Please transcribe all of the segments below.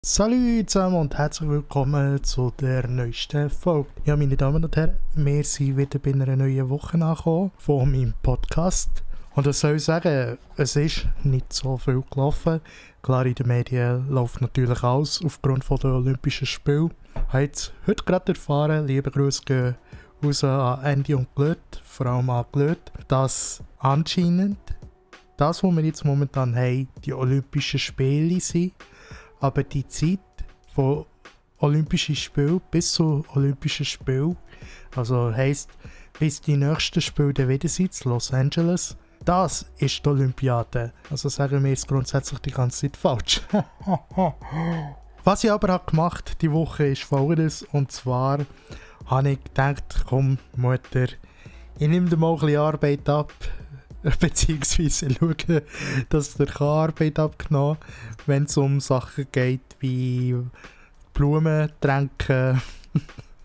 Salut zusammen und herzlich willkommen zu der neuesten Folge. Ja, meine Damen und Herren, wir sind wieder bei einer neuen Woche angekommen von meinem Podcast. Und was soll ich sagen, es ist nicht so viel gelaufen. Klar, in den Medien läuft natürlich alles aufgrund der Olympischen Spiele. Ich habe jetzt heute gerade erfahren, liebe Grüße gehen raus an Andy und Glöt, vor allem an Glöt, dass anscheinend das, was wir jetzt momentan haben, die Olympischen Spiele sind. Aber die Zeit von Olympischen Spielen bis zu Olympischen Spielen, also heisst, bis die nächsten Spiele dann wieder sind, in Los Angeles, das ist die Olympiade. Also sagen wir es grundsätzlich die ganze Zeit falsch. Was ich aber gemacht habe diese Woche ist Folgendes, und zwar habe ich gedacht, komm Mutter, ich nehme dir mal ein bisschen Arbeit ab, beziehungsweise schauen, dass der Arbeit abgenommen, wenn es um Sachen geht wie Blumentränke.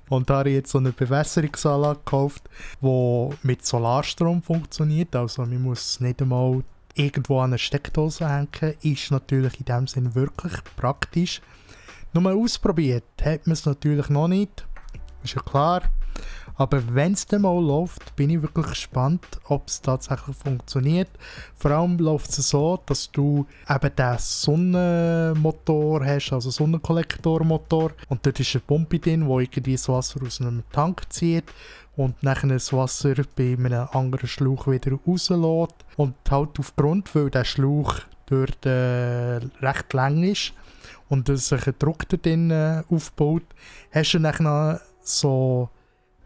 Und da habe ich jetzt so eine Bewässerungsanlage gekauft, die mit Solarstrom funktioniert. Also man muss nicht einmal irgendwo an eine Steckdose hängen. Ist natürlich in dem Sinne wirklich praktisch. Nur ausprobiert hat man es natürlich noch nicht. Ist ja klar. Aber wenn es dann mal läuft, bin ich wirklich gespannt, ob es tatsächlich funktioniert. Vor allem läuft es so, dass du eben den Sonnenmotor hast, also Sonnenkollektormotor. Und dort ist eine Pumpe drin, die irgendwie das Wasser aus einem Tank zieht und nachher das Wasser bei einem anderen Schlauch wieder rauslässt. Und halt aufgrund, weil der Schlauch dort recht lang ist und sich ein Druck da drin aufbaut, hast du nachher so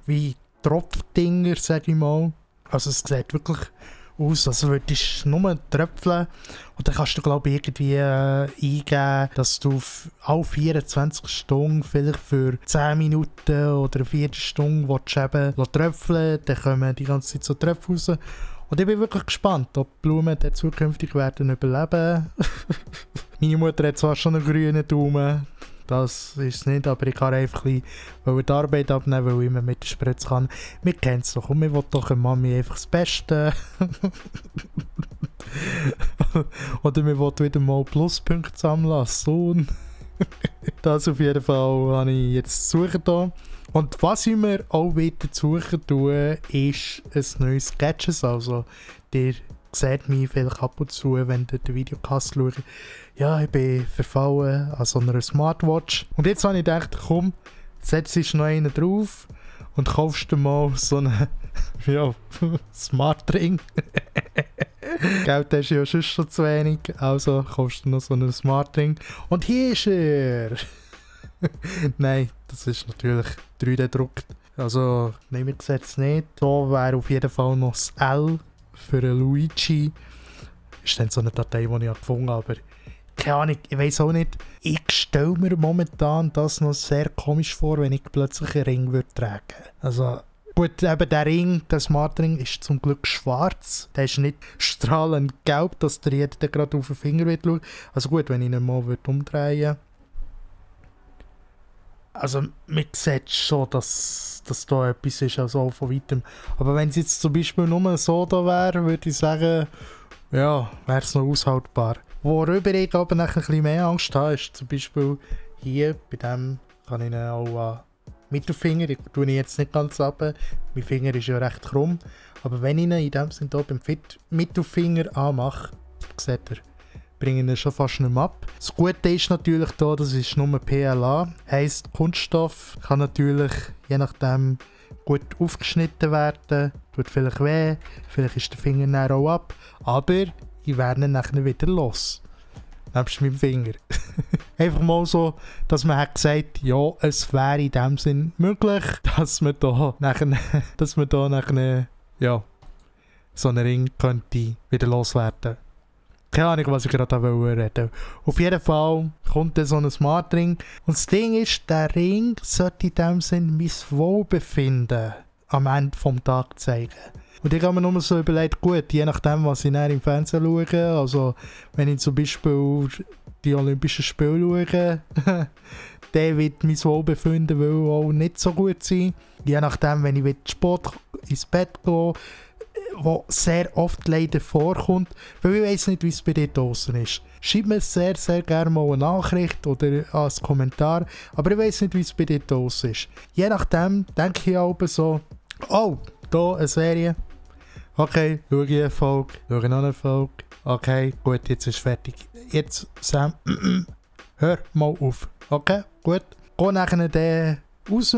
wie Tropfdinger, sage ich mal. Also es sieht wirklich aus, als würdest du nur tröpfeln. Und dann kannst du, glaube ich, irgendwie eingeben, dass du alle 24 Stunden, vielleicht für 10 Minuten oder 4 Stunden eben tröpfeln. Dann kommen die ganze Zeit so Tröpfe raus. Und ich bin wirklich gespannt, ob die Blumen dann zukünftig werden überleben. Meine Mutter hat zwar schon einen grünen Daumen, das ist es nicht, aber ich kann einfach ein bisschen die Arbeit abnehmen, weil ich immer mit der Spritze kann. Wir kennen es doch und wir wollen doch der Mami einfach das Beste. Oder wir wollen wieder mal Pluspunkte sammeln als Sohn. Das auf jeden Fall habe ich jetzt zu suchen hier. Und was ich mir auch wieder suchen tue, ist ein neues Gadget. Also der sieht mich vielleicht ab und zu, wenn ihr den Videocast schaut. Ja, ich bin verfallen an so einer Smartwatch. Und jetzt habe ich gedacht, komm, setzt noch einen drauf und kaufst dir mal so einen Smart Ring. Geld hast du ja schon zu wenig, also kaufst du noch so einen Smart Ring. Und hier ist er! Nein, das ist natürlich 3D gedruckt. Also, nehmen wir das jetzt nicht. Da wäre auf jeden Fall noch das L für einen Luigi. Ist dann so eine Datei, die ich gefunden habe, aber keine Ahnung, ich weiss auch nicht. Ich stelle mir momentan das noch sehr komisch vor, wenn ich plötzlich einen Ring würde tragen. Also, gut, eben der Ring, der Smart Ring, ist zum Glück schwarz. Der ist nicht strahlend gelb, dass der jeder gerade auf den Finger wird schauen. Also gut, wenn ich ihn mal umdrehen würde. Also, man sieht schon, dass da etwas ist, also von weitem. Aber wenn es jetzt zum Beispiel nur so da wäre, würde ich sagen, ja, wäre es noch aushaltbar. Worüber ich aber nachher ein bisschen mehr Angst habe, ist zum Beispiel hier, bei dem kann ich auch an Mittelfinger, ich tue ihn jetzt nicht ganz runter, mein Finger ist ja recht krumm, aber wenn ich ihn in dem Sinne hier beim Mittelfinger anmache, seht ihr, bringe ich ihn schon fast nicht mehr ab. Das Gute ist natürlich da, das ist nur PLA, heisst Kunststoff kann natürlich je nachdem gut aufgeschnitten werden, tut vielleicht weh, vielleicht ist der Finger dann auch ab, aber ich werde ihn nachher wieder los. Nebst meinem Finger. Einfach mal so, dass man hat gesagt, ja, es wäre in dem Sinn möglich, dass man da nachher, ja, so einen Ring könnte wieder loswerden. Keine Ahnung, was ich gerade reden wollte. Auf jeden Fall kommt dann so ein Smart Ring. Und das Ding ist, der Ring sollte in dem Sinn mein Wohlbefinden am Ende des Tages zeigen. Und ich habe mir nur so überlegt, gut, je nachdem, was ich dann im Fernsehen schaue, also wenn ich zum Beispiel die Olympischen Spiele schaue, dann wird mein Wohlbefinden wohl auch nicht so gut sein. Je nachdem, wenn ich Sport ins Bett gehe, was sehr oft leider vorkommt, weil ich weiss nicht, wie es bei dir draussen ist. Schreib mir sehr, sehr gerne mal eine Nachricht oder als Kommentar, aber ich weiss nicht, wie es bei dir draussen ist. Je nachdem denke ich auch so, oh, da eine Serie. Okay, schau ich eine Folge, schau noch eine Folge. Okay, gut, jetzt ist fertig. Jetzt, Sam, hör mal auf. Okay, gut. Geh nachher dann raus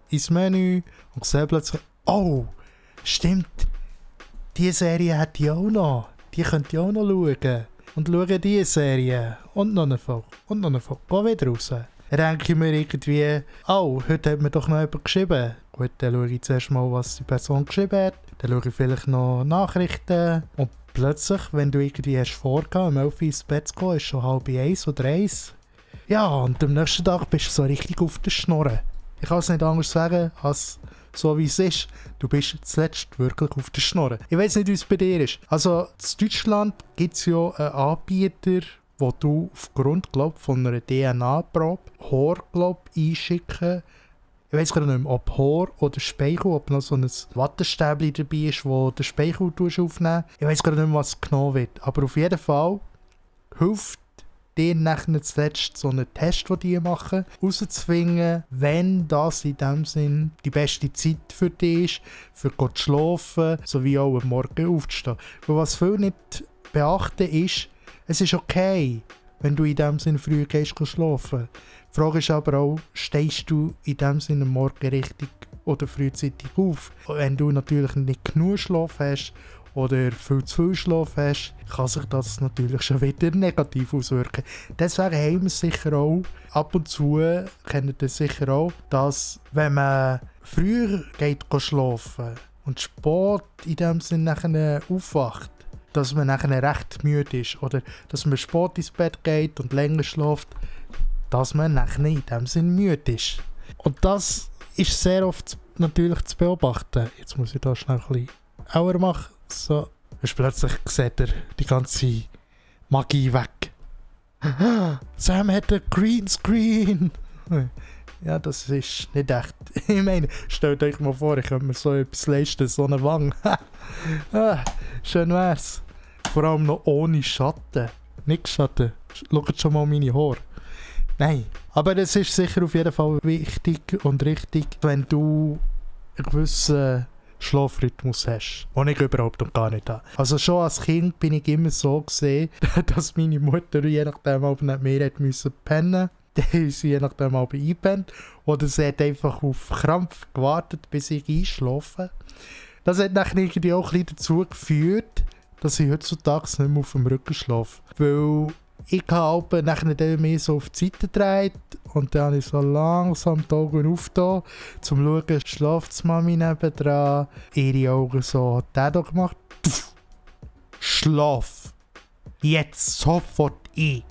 ins Menü und sehe plötzlich, oh, stimmt, diese Serie hat ich auch noch. Die könnt ihr auch noch schauen. Und schauen diese Serie. Und noch eine Folge. Und noch eine Folge. Geh wieder raus. Dann denke ich mir irgendwie, oh, heute hat mir doch noch jemand geschrieben. Gut, dann schaue ich zuerst mal, was die Person geschrieben hat. Dann schaue ich vielleicht noch Nachrichten. Und plötzlich, wenn du irgendwie hast vorgehen, um 11 Uhr ins Bett zu gehen, ist schon 12:30 oder 1. Ja, und am nächsten Tag bist du so richtig auf der Schnurren. Ich kann es nicht anders sagen, als so wie es ist. Du bist zuletzt wirklich auf der Schnurren. Ich weiß nicht, wie es bei dir ist. Also, in Deutschland gibt es ja einen Anbieter, wo du aufgrund, glaub, von einer DNA-Probe Haar, glaub, einschicken. Ich weiß gar nicht mehr, ob Haar oder Speichel, ob noch so ein Wattestäbchen dabei ist, wo der Speichel aufnehmen. Ich weiß gar nicht mehr, was genommen wird. Aber auf jeden Fall hilft dir nachher zuletzt so einen Test, den die machen, herauszufinden, wenn das in dem Sinn die beste Zeit für dich ist, für zu schlafen, sowie auch am Morgen aufzustehen. Weil was viele nicht beachten ist, es ist okay, wenn du in dem Sinn früh gehst schlafen. Die Frage ist aber auch, stehst du in dem Sinn am Morgen richtig oder frühzeitig auf? Wenn du natürlich nicht genug Schlaf hast oder viel zu viel Schlaf hast, kann sich das natürlich schon wieder negativ auswirken. Deswegen haben wir sicher auch, ab und zu kennt ihr sicher auch, dass wenn man früher geht schlafen und spät in dem Sinn nachher aufwacht, dass man nachher recht müde ist oder dass man spät ins Bett geht und länger schläft, dass man nachher in dem Sinn müde ist. Und das ist sehr oft natürlich zu beobachten. Jetzt muss ich da schnell ein bisschen auer machen. So, plötzlich sieht er die ganze Magie weg. Sam hat einen Greenscreen. Ja, das ist nicht echt. Ich meine, stellt euch mal vor, ich könnte mir so etwas leisten, so eine Wange. Schön wär's. Vor allem noch ohne Schatten. Nicht Schatten. Schaut schon mal meine Haare. Nein. Aber es ist sicher auf jeden Fall wichtig und richtig, wenn du einen gewissen Schlafrhythmus hast, den ich überhaupt noch gar nicht habe. Also schon als Kind bin ich immer so gesehen, dass meine Mutter je nachdem aber nicht mehr hat müssen pennen. Dann ist sie je nachdem aber eingepennt. Oder sie hat einfach auf Krampf gewartet, bis ich einschlafe. Das hat dann irgendwie auch ein bisschen dazu geführt, dass ich heutzutage nicht mehr auf dem Rücken schlafe. Weil ich habe nachher mehr so auf die Seite gedreht und dann habe ich so langsam die Augen aufgetan, um zu schauen, schlaft die Mami nebendran, ihre Augen so, hat der da gemacht. Schlaf! Jetzt sofort ein!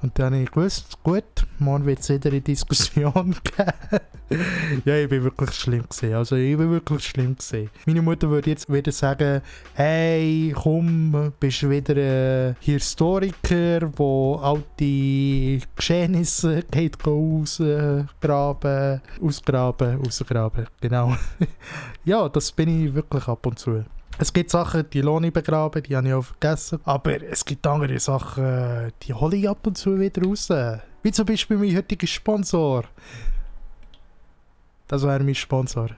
Und dann habe ich gewusst, gut, morgen wird es wieder eine Diskussion geben. Ja, ich bin wirklich schlimm gewesen. Also ich bin wirklich schlimm gewesen. Meine Mutter würde jetzt wieder sagen, hey, komm, bist du wieder ein Historiker, der alte Geschehnisse geht ausgraben, genau. Ja, das bin ich wirklich ab und zu. Es gibt Sachen, die lohne ich begraben, die habe ich auch vergessen. Aber es gibt andere Sachen, die hole ich ab und zu wieder raus. Wie zum Beispiel mein heutiger Sponsor. Das wäre mein Sponsor.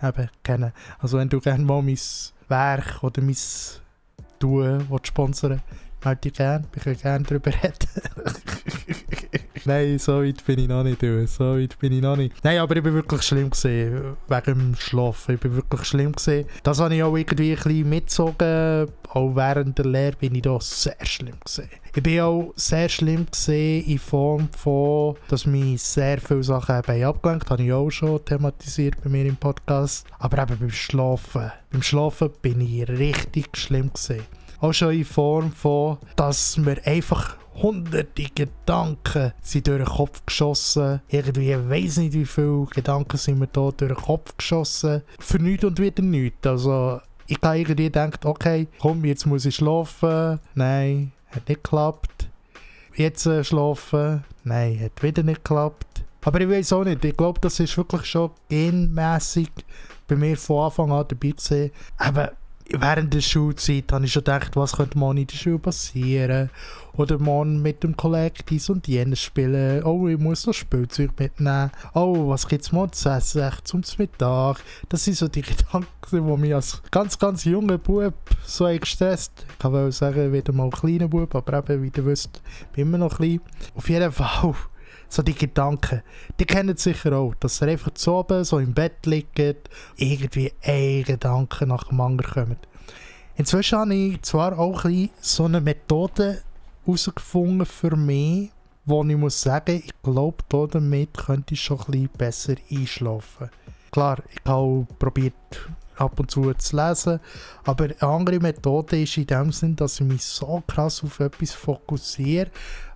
Eben, kennen. Also wenn du gerne mal mein Werk oder mein Tun sponsern willst, melde dich gerne. Ich kann gerne darüber reden. Nein, so weit bin ich noch nicht. Nein, aber ich bin wirklich schlimm gewesen, wegen dem Schlafen. Ich bin wirklich schlimm gewesen. Das habe ich auch irgendwie ein bisschen mitgezogen. Auch während der Lehre bin ich da sehr schlimm gewesen. Ich bin auch sehr schlimm gewesen in Form von, dass mich sehr viele Sachen abgelenkt haben. Das habe ich auch schon thematisiert bei mir im Podcast. Aber eben beim Schlafen. Beim Schlafen bin ich richtig schlimm gewesen. Auch schon in Form von, dass mir einfach hunderte Gedanken sind durch den Kopf geschossen. Irgendwie, ich weiss nicht, wie viele Gedanken sind mir da durch den Kopf geschossen. Für nichts und wieder nichts. Also, ich habe irgendwie gedacht, okay, komm, jetzt muss ich schlafen. Nein, hat nicht geklappt. Jetzt schlafen. Nein, hat wieder nicht geklappt. Aber ich weiß auch nicht. Ich glaube, das ist wirklich schon genmässig bei mir von Anfang an dabei gewesen. Aber während der Schulzeit habe ich schon gedacht, was könnte morgen in der Schule passieren. Oder morgen mit dem Kollegen dies und jenes spielen. Oh, ich muss noch Spielzeug mitnehmen. Oh, was gibt es morgen zu essen? Echt zum Mittag? Das sind so die Gedanken, die mich als ganz, ganz junger Bub so gestresst. Ich kann wohl sagen, wieder mal ein kleiner Bub, aber eben, wie ihr wisst, bin ich immer noch klein. Auf jeden Fall, so die Gedanken, die kennen sicher auch, dass ihr einfach zu oben so im Bett liegt, irgendwie ein Gedanke nach dem anderen kommen. Inzwischen habe ich zwar auch ein bisschen so eine Methode herausgefunden für mich, wo ich muss sagen, ich glaube, damit könnte ich schon ein bisschen besser einschlafen. Klar, ich habe auch probiert, ab und zu zu lesen, aber eine andere Methode ist in dem Sinn, dass ich mich so krass auf etwas fokussiere,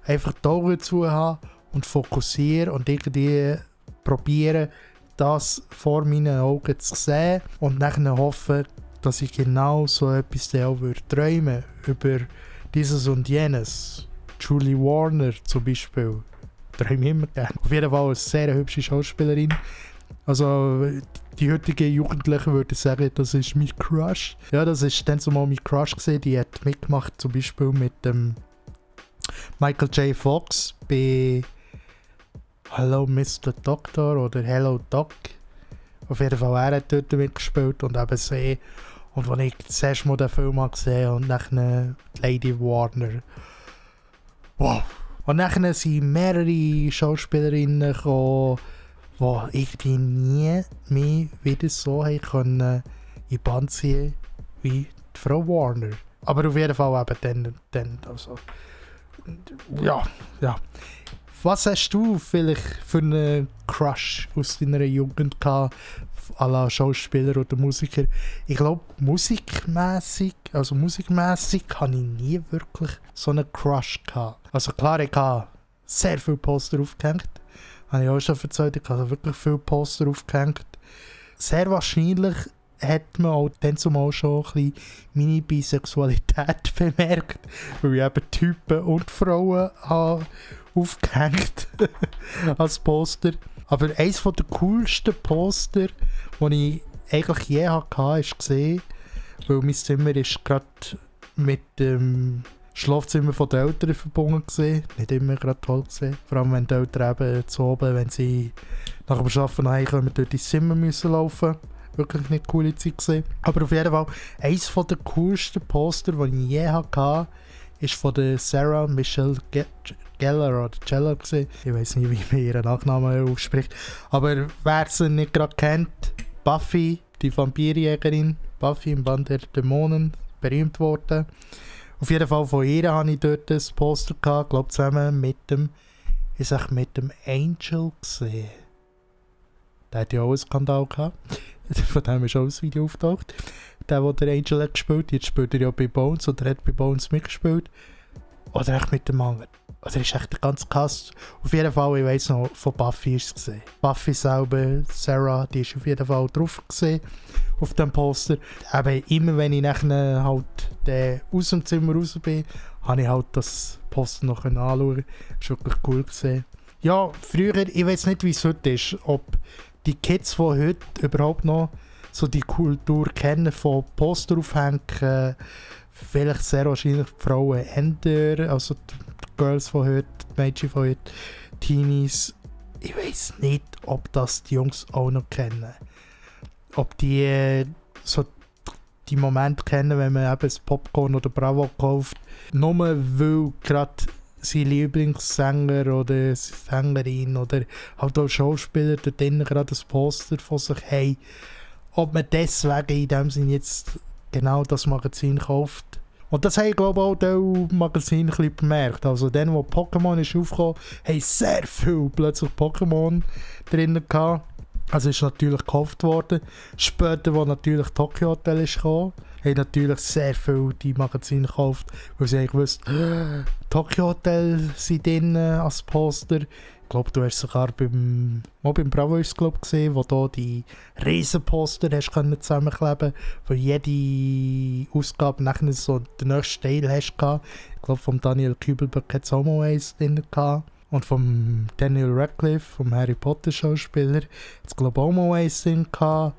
einfach die Augen zu haben und fokussiere und irgendwie probiere, das vor meinen Augen zu sehen und dann hoffe, dass ich genau so etwas auch träumen würde, über dieses und jenes. Julie Warner zum Beispiel. Träume ich immer gerne. Auf jeden Fall eine sehr hübsche Schauspielerin. Also die heutigen Jugendlichen würden sagen, das ist mein Crush. Ja, das ist dann zumal mein Crush gewesen. Die hat mitgemacht zum Beispiel mit dem Michael J. Fox bei Hello Mr. Doctor oder Hello Doc. Auf jeden Fall, er hat dort mitgespielt und eben sie. Und als ich das erste Mal den Film gesehen habe und dann Lady Warner. Wow! Und dann sind mehrere Schauspielerinnen gekommen, die irgendwie nie mehr wieder so können in die Band ziehen wie die Frau Warner. Aber auf jeden Fall eben dann also. Ja. Was hast du vielleicht für einen Crush aus deiner Jugend gehabt, à la Schauspieler oder Musiker? Ich glaube, musikmässig habe ich nie wirklich so einen Crush gehabt. Also klar, ich habe sehr viele Poster aufgehängt. Habe ich auch schon erzählt, ich habe wirklich viele Poster aufgehängt. Sehr wahrscheinlich hat man auch dann zumal schon ein bisschen meine Bisexualität bemerkt, weil ich eben Typen und Frauen habe aufgehängt als Poster. Aber eines der coolsten Poster, die ich eigentlich je hatte, war gesehen, weil mein Zimmer ist gerade mit dem Schlafzimmer der Eltern verbunden war. Nicht immer gerade toll gesehen. Vor allem wenn die Eltern eben zu oben, wenn sie nach dem Arbeiten nach Hause kommen, durch ins Zimmer müssen laufen. Wirklich nicht coole Zeit gesehen. Aber auf jeden Fall, eines der coolsten Poster, die ich je hatte, ist von der Sarah Michelle Gellar oder Gellar gewesen. Ich weiß nicht, wie man ihren Nachnamen ausspricht. Aber wer sie nicht gerade kennt, Buffy, die Vampirjägerin, Buffy im Band der Dämonen, berühmt worden. Auf jeden Fall von ihr hatte ich dort ein Poster gehabt, glaube zusammen mit dem Angel gesehen. Der hat ja auch einen Skandal gehabt. Von dem ist auch ein Video auftaucht. Der Angel hat gespielt, jetzt spielt er ja bei Bones oder hat bei Bones mitgespielt. Oder echt mit dem anderen. Oder ist echt der ganze Cast. Auf jeden Fall, ich weiss noch, von Buffy ist es gesehen. Buffy selber, Sarah, die ist auf jeden Fall drauf gesehen auf dem Poster. Aber immer wenn ich nachher halt aus dem Zimmer raus bin, habe ich halt das Poster noch anschauen. Das war wirklich cool gesehen. Ja, früher, ich weiß nicht, wie es heute ist, ob die Kids von heute überhaupt noch so die Kultur kennen von Poster aufhängen, vielleicht sehr wahrscheinlich die Frauen ändern, also die Girls von heute, die Mädchen von heute, Teenies. Ich weiß nicht, ob das die Jungs auch noch kennen. Ob die so die Momente kennen, wenn man eben das Popcorn oder Bravo kauft, nur weil gerade sein Lieblingssänger oder Sängerin oder halt auch Schauspieler da drinnen gerade ein Poster von sich haben. Ob man deswegen in dem Sinne jetzt genau das Magazin kauft. Und das habe ich glaube auch das Magazin ein bisschen bemerkt. Also dann, wo Pokémon ist aufgekommen, haben sehr viel plötzlich Pokémon drinnen gehabt. Also ist natürlich gekauft worden. Später, wo natürlich Tokyo Hotel ist gekommen, haben natürlich sehr viel die Magazine gekauft, weil sie eigentlich wussten, Tokyo Hotel sind drin als Poster. Ich glaube, du hast sogar beim Bravo gesehen, wo du die Riesenposter hast können zusammenkleben, wo jede Ausgabe nachher so den nächsten Teil hast gehabt. Ich glaube, von Daniel Kübelberg hat es auch mal eins drin gehabt. Und vom Daniel Radcliffe, vom Harry Potter Schauspieler, hat es glaube ich auch mal eins drin gehabt.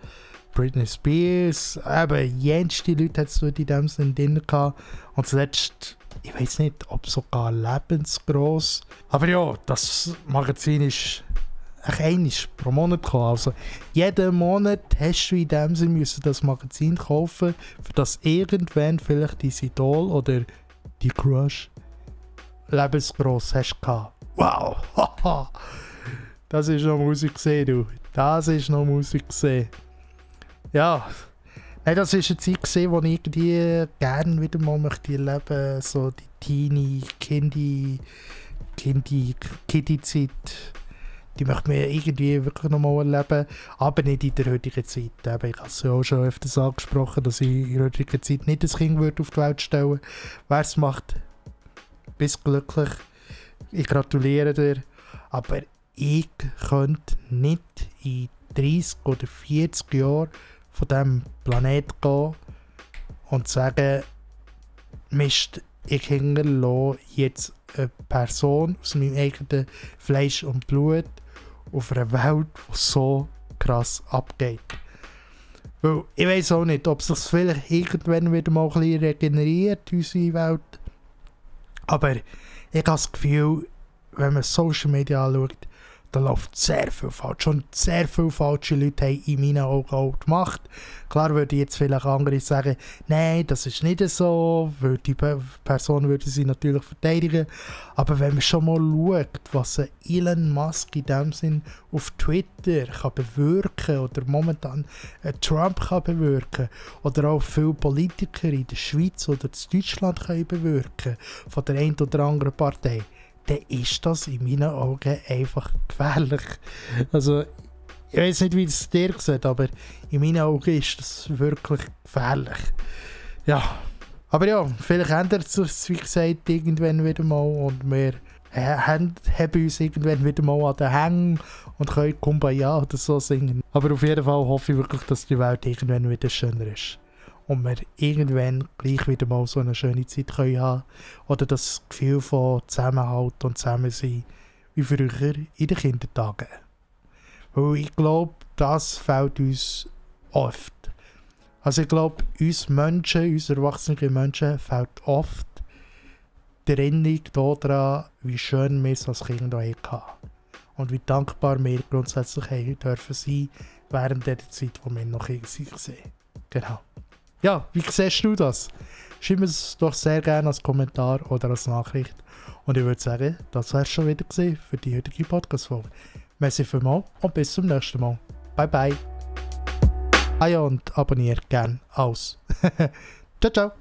Britney Spears, eben jenste Leute hat es in dem Sinne drin gehabt. Und zuletzt, ich weiß nicht, ob sogar lebensgross. Aber ja, das Magazin ist einmal pro Monat gekommen. Also jeden Monat hast du in dem Sinne müssen das Magazin kaufen, für das irgendwann vielleicht dein Idol oder die Crush lebensgross hast gehabt. Wow! Haha! Das ist noch Musik gesehen, du. Das ist noch Musik gesehen. Ja. Nein, das war eine Zeit gesehen, wo ich irgendwie gerne wieder mal möchte erleben. So die Teenie, Kiddie-Zeit. Die möchte man irgendwie wirklich noch mal erleben. Aber nicht in der heutigen Zeit. Eben, ich habe es ja auch schon öfters angesprochen, dass ich in der heutigen Zeit nicht das Kind auf die Welt stellen würde. Wer es macht, bist glücklich. Ich gratuliere dir. Aber ich könnte nicht in 30 oder 40 Jahren von diesem Planeten gehen und sagen, Mist, ich hinterlasse jetzt eine Person aus meinem eigenen Fleisch und Blut auf einer Welt, die so krass abgeht. Weil ich weiss auch nicht, ob sich vielleicht irgendwann wieder mal ein bisschen regeneriert, unsere Welt. Aber ich habe das Gefühl, wenn man Social Media anschaut, da läuft sehr viel falsch. Schon sehr viele falsche Leute haben in meinen Augen auch gemacht. Klar würde jetzt vielleicht andere sagen, nein, das ist nicht so, weil die Person würde sie natürlich verteidigen. Aber wenn man schon mal schaut, was ein Elon Musk in dem Sinn auf Twitter kann bewirken oder momentan Trump kann bewirken oder auch viele Politiker in der Schweiz oder in Deutschland können bewirken von der einen oder anderen Partei, dann ist das in meinen Augen einfach gefährlich. Also, ich weiß nicht, wie es dir sieht, aber in meinen Augen ist das wirklich gefährlich. Ja, aber ja, vielleicht ändert sich, wie gesagt, irgendwann wieder mal und wir haben uns irgendwann wieder mal an den Hängen und können Kumbaya oder so singen. Aber auf jeden Fall hoffe ich wirklich, dass die Welt irgendwann wieder schöner ist. Und wir irgendwann gleich wieder mal so eine schöne Zeit können haben. Oder das Gefühl von Zusammenhalt und Zusammensein wie früher in den Kindertagen. Weil ich glaube, das fehlt uns oft. Also ich glaube, uns Menschen, uns erwachsenen Menschen, fehlt oft die Erinnerung daran, wie schön wir es als Kinder hatten. Und wie dankbar wir grundsätzlich haben dürfen sein während der Zeit, wo wir noch Kinder waren. Genau. Ja, wie siehst du das? Schreib mir es doch sehr gerne als Kommentar oder als Nachricht. Und ich würde sagen, das wäre es schon wieder gewesen für die heutige Podcast-Folge. Merci vielmals und bis zum nächsten Mal. Bye bye. Ah ja, und abonniert gerne aus. Ciao, ciao.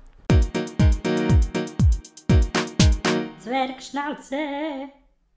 Zwergschnauze.